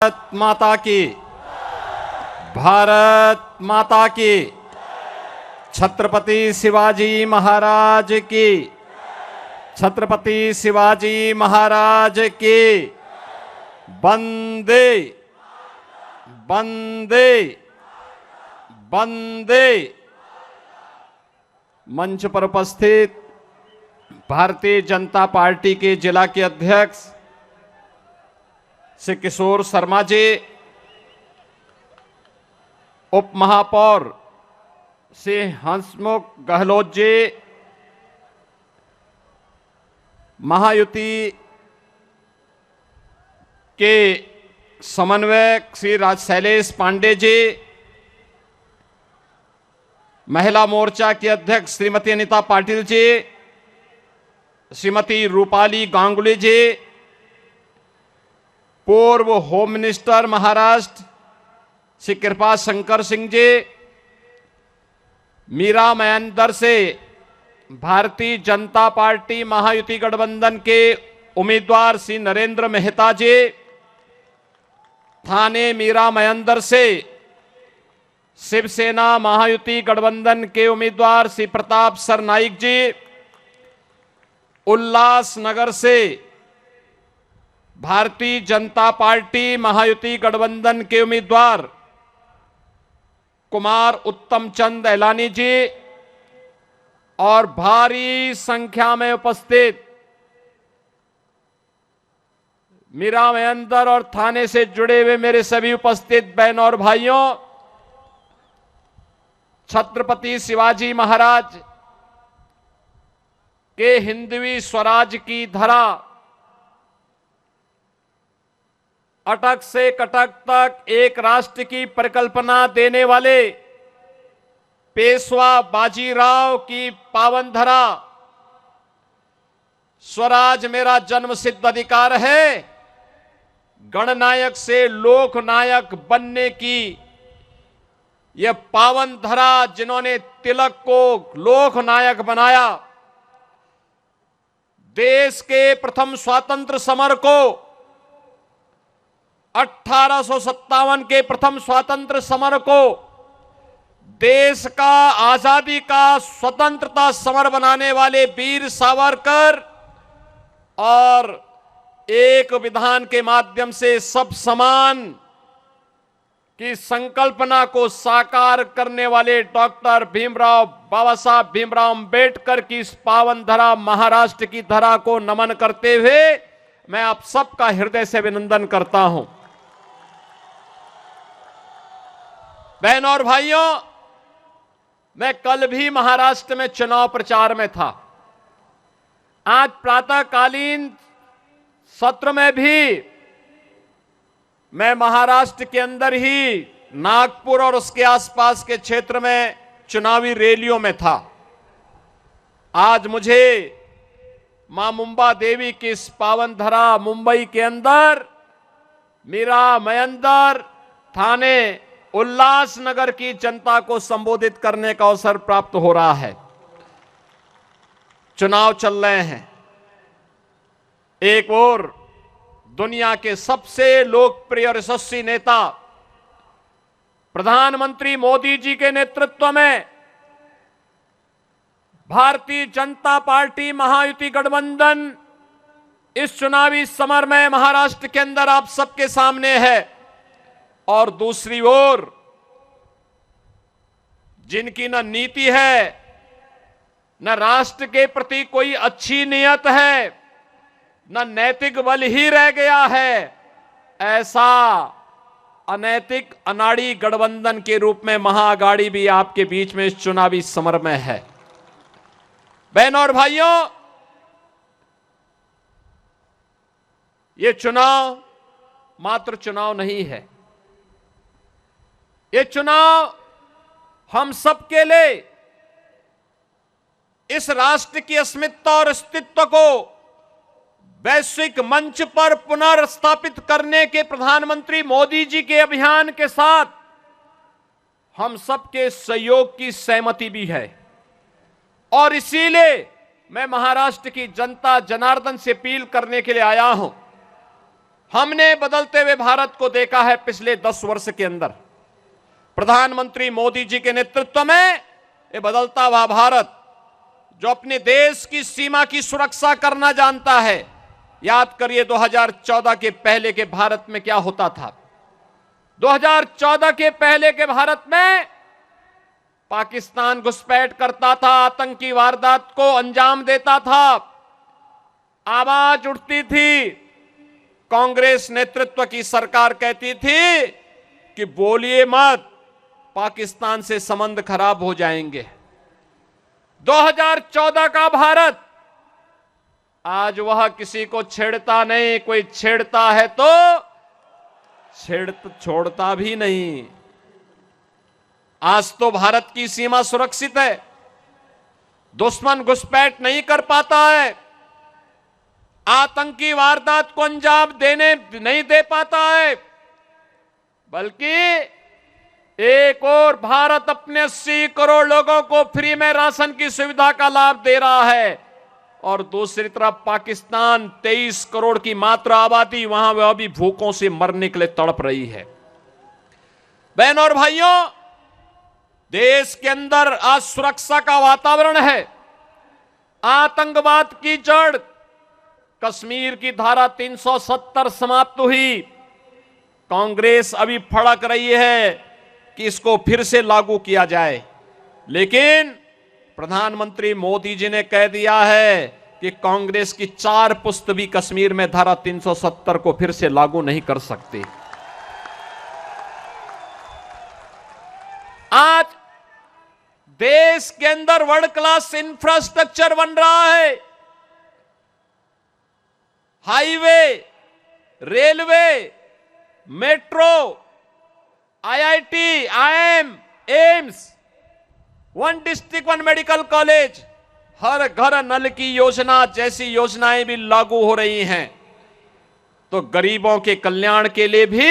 भारत माता की, भारत माता की, छत्रपति शिवाजी महाराज की, छत्रपति शिवाजी महाराज की, वंदे वंदे वंदे। मंच पर उपस्थित भारतीय जनता पार्टी के जिला के अध्यक्ष श्री किशोर शर्मा जी, उप महापौर श्री हंसमुख गहलोत जी, महायुति के समन्वयक श्री राज शैलेश पांडे जी, महिला मोर्चा की अध्यक्ष श्रीमती अनीता पाटिल जी, श्रीमती रूपाली गांगुली जी, पूर्व होम मिनिस्टर महाराष्ट्र श्री कृपा शंकर सिंह जी, मीरा मयंदर से भारतीय जनता पार्टी महायुति गठबंधन के उम्मीदवार श्री नरेंद्र मेहता जी, थाने मीरा मयंदर से शिवसेना महायुति गठबंधन के उम्मीदवार श्री प्रताप सरनाइक जी, उल्लासनगर से भारतीय जनता पार्टी महायुति गठबंधन के उम्मीदवार कुमार उत्तम चंद एलानी जी और भारी संख्या में उपस्थित मीरा मयंदर और थाने से जुड़े हुए मेरे सभी उपस्थित बहनों और भाइयों, छत्रपति शिवाजी महाराज के हिंदवी स्वराज की धरा अटक से कटक तक एक राष्ट्र की परिकल्पना देने वाले पेशवा बाजीराव की पावन धरा स्वराज मेरा जन्मसिद्ध अधिकार है, गणनायक से लोकनायक बनने की यह पावन धरा जिन्होंने तिलक को लोकनायक बनाया, देश के प्रथम स्वतंत्र समर को 1857 के प्रथम स्वतंत्र समर को देश का आजादी का स्वतंत्रता समर बनाने वाले वीर सावरकर और एक विधान के माध्यम से सब समान की संकल्पना को साकार करने वाले डॉक्टर भीमराव बाबा साहब भीमराव अंबेडकर की इस पावन धरा महाराष्ट्र की धरा को नमन करते हुए मैं आप सबका हृदय से अभिनंदन करता हूं। बहनों और भाइयों, मैं कल भी महाराष्ट्र में चुनाव प्रचार में था। आज प्रातःकालीन सत्र में भी मैं महाराष्ट्र के अंदर ही नागपुर और उसके आसपास के क्षेत्र में चुनावी रैलियों में था। आज मुझे मां मुंबा देवी की इस पावन धरा मुंबई के अंदर मीरा मयंदर थाने उल्लासनगर की जनता को संबोधित करने का अवसर प्राप्त हो रहा है। चुनाव चल रहे हैं, एक ओर दुनिया के सबसे लोकप्रिय और यशस्वी नेता प्रधानमंत्री मोदी जी के नेतृत्व में भारतीय जनता पार्टी महायुति गठबंधन इस चुनावी समर में महाराष्ट्र के अंदर आप सबके सामने है, और दूसरी ओर जिनकी न नीति है न राष्ट्र के प्रति कोई अच्छी नियत है, न नैतिक बल ही रह गया है, ऐसा अनैतिक अनाड़ी गठबंधन के रूप में महाअघाड़ी भी आपके बीच में इस चुनावी समर में है। बहनों और भाइयों, ये चुनाव मात्र चुनाव नहीं है, ये चुनाव हम सबके लिए इस राष्ट्र की अस्मिता और अस्तित्व को वैश्विक मंच पर पुनर्स्थापित करने के प्रधानमंत्री मोदी जी के अभियान के साथ हम सबके सहयोग की सहमति भी है। और इसीलिए मैं महाराष्ट्र की जनता जनार्दन से अपील करने के लिए आया हूं हमने बदलते हुए भारत को देखा है पिछले 10 वर्ष के अंदर। प्रधानमंत्री मोदी जी के नेतृत्व में ये बदलता हुआ भारत जो अपने देश की सीमा की सुरक्षा करना जानता है। याद करिए 2014 के पहले के भारत में क्या होता था। 2014 के पहले के भारत में पाकिस्तान घुसपैठ करता था, आतंकी वारदात को अंजाम देता था, आवाज उठती थी। कांग्रेस नेतृत्व की सरकार कहती थी कि बोलिए मत, पाकिस्तान से संबंध खराब हो जाएंगे। 2014 का भारत आज वह किसी को छेड़ता नहीं, कोई छेड़ता है तो छोड़ता भी नहीं। आज तो भारत की सीमा सुरक्षित है, दुश्मन घुसपैठ नहीं कर पाता है, आतंकी वारदात को अंजाम देने नहीं दे पाता है, बल्कि एक और भारत अपने 80 करोड़ लोगों को फ्री में राशन की सुविधा का लाभ दे रहा है और दूसरी तरफ पाकिस्तान 23 करोड़ की मात्र आबादी वहां वह भी भूखों से मरने के लिए तड़प रही है। बहनों और भाइयों, देश के अंदर आज सुरक्षा का वातावरण है। आतंकवाद की जड़ कश्मीर की धारा 370 समाप्त हुई। कांग्रेस अभी फड़क रही है कि इसको फिर से लागू किया जाए, लेकिन प्रधानमंत्री मोदी जी ने कह दिया है कि कांग्रेस की 4 पुस्त भी कश्मीर में धारा 370 को फिर से लागू नहीं कर सकती। आज देश के अंदर वर्ल्ड क्लास इंफ्रास्ट्रक्चर बन रहा है। Highway, railway, metro, IIT, IIM, AIIMS, 1 district 1 medical college, हर घर नल की योजना जैसी योजनाएं भी लागू हो रही हैं। तो गरीबों के कल्याण के लिए भी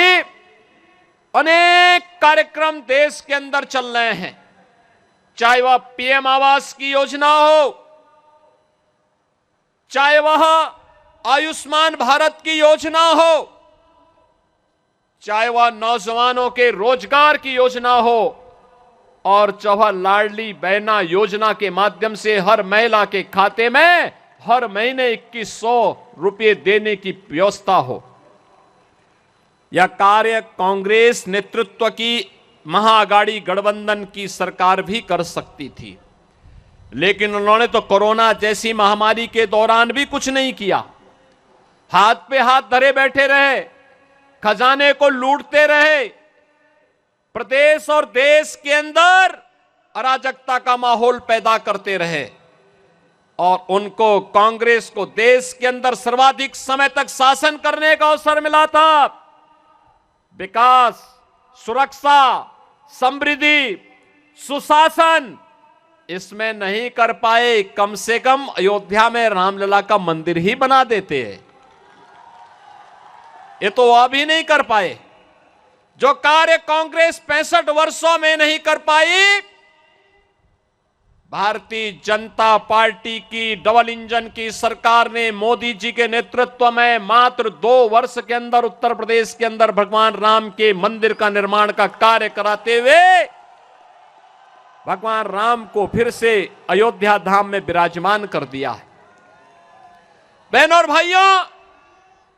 अनेक कार्यक्रम देश के अंदर चल रहे हैं, चाहे वह पीएम आवास की योजना हो, चाहे वह आयुष्मान भारत की योजना हो, चाहे वह नौजवानों के रोजगार की योजना हो, और चाहे लाडली बहना योजना के माध्यम से हर महिला के खाते में हर महीने 2100 रुपये देने की व्यवस्था हो। यह कार्य कांग्रेस नेतृत्व की महाअघाड़ी गठबंधन की सरकार भी कर सकती थी, लेकिन उन्होंने तो कोरोना जैसी महामारी के दौरान भी कुछ नहीं किया। हाथ पे हाथ धरे बैठे रहे, खजाने को लूटते रहे, प्रदेश और देश के अंदर अराजकता का माहौल पैदा करते रहे और उनको, कांग्रेस को देश के अंदर सर्वाधिक समय तक शासन करने का अवसर मिला था। विकास, सुरक्षा, समृद्धि, सुशासन इसमें नहीं कर पाए। कम से कम अयोध्या में रामलला का मंदिर ही बना देते हैं, ये तो वह भी नहीं कर पाए। जो कार्य कांग्रेस 65 वर्षों में नहीं कर पाई, भारतीय जनता पार्टी की डबल इंजन की सरकार ने मोदी जी के नेतृत्व में मात्र 2 वर्ष के अंदर उत्तर प्रदेश के अंदर भगवान राम के मंदिर का निर्माण का कार्य कराते हुए भगवान राम को फिर से अयोध्या धाम में विराजमान कर दिया है। बहनों और भाइयों,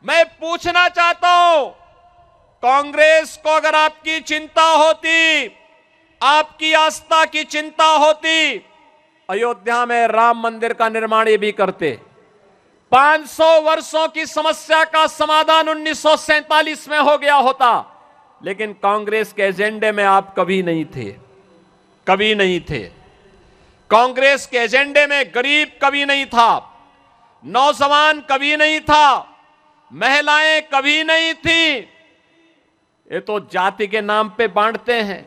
मैं पूछना चाहता हूं, कांग्रेस को अगर आपकी चिंता होती, आपकी आस्था की चिंता होती, अयोध्या में राम मंदिर का निर्माण ये भी करते। 500 वर्षों की समस्या का समाधान 1947 में हो गया होता, लेकिन कांग्रेस के एजेंडे में आप कभी नहीं थे, कभी नहीं थे। कांग्रेस के एजेंडे में गरीब कभी नहीं था, नौजवान कभी नहीं था, महिलाएं कभी नहीं थी। ये तो जाति के नाम पे बांटते हैं,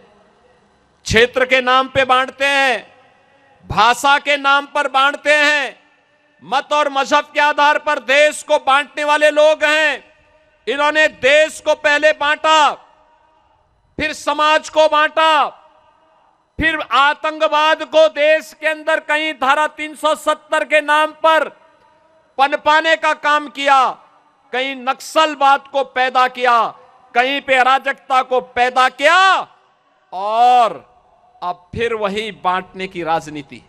क्षेत्र के नाम पे बांटते हैं, भाषा के नाम पर बांटते हैं, मत और मजहब के आधार पर देश को बांटने वाले लोग हैं। इन्होंने देश को पहले बांटा, फिर समाज को बांटा, फिर आतंकवाद को देश के अंदर कहीं धारा 370 के नाम पर पनपाने का काम किया कहीं नक्सलवाद को पैदा किया, कहीं पे अराजकता को पैदा किया और अब फिर वही बांटने की राजनीति।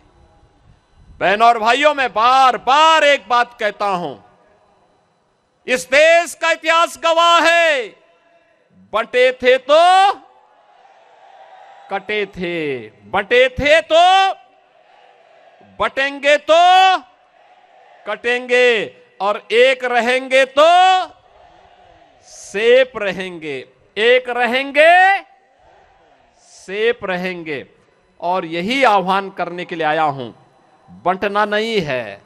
बहनों और भाइयों, मैं बार बार एक बात कहता हूं, इस देश का इतिहास गवाह है, बंटे थे तो कटे थे, बंटे थे तो बटेंगे तो कटेंगे, और एक रहेंगे तो सेफ रहेंगे, एक रहेंगे सेफ रहेंगे। और यही आह्वान करने के लिए आया हूं, बंटना नहीं है,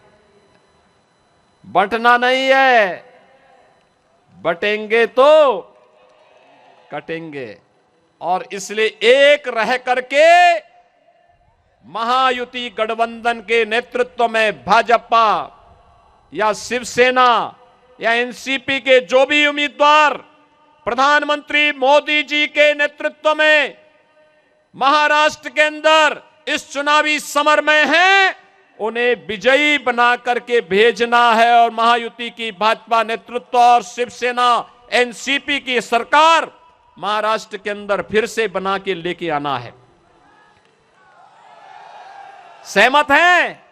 बंटना नहीं है, बटेंगे तो कटेंगे। और इसलिए एक रह करके महायुति गठबंधन के नेतृत्व में भाजपा या शिवसेना या एनसीपी के जो भी उम्मीदवार प्रधानमंत्री मोदी जी के नेतृत्व में महाराष्ट्र के अंदर इस चुनावी समर में हैं, उन्हें विजयी बना करके भेजना है और महायुति की भाजपा नेतृत्व और शिवसेना एनसीपी की सरकार महाराष्ट्र के अंदर फिर से बना के लेके आना है। सहमत हैं?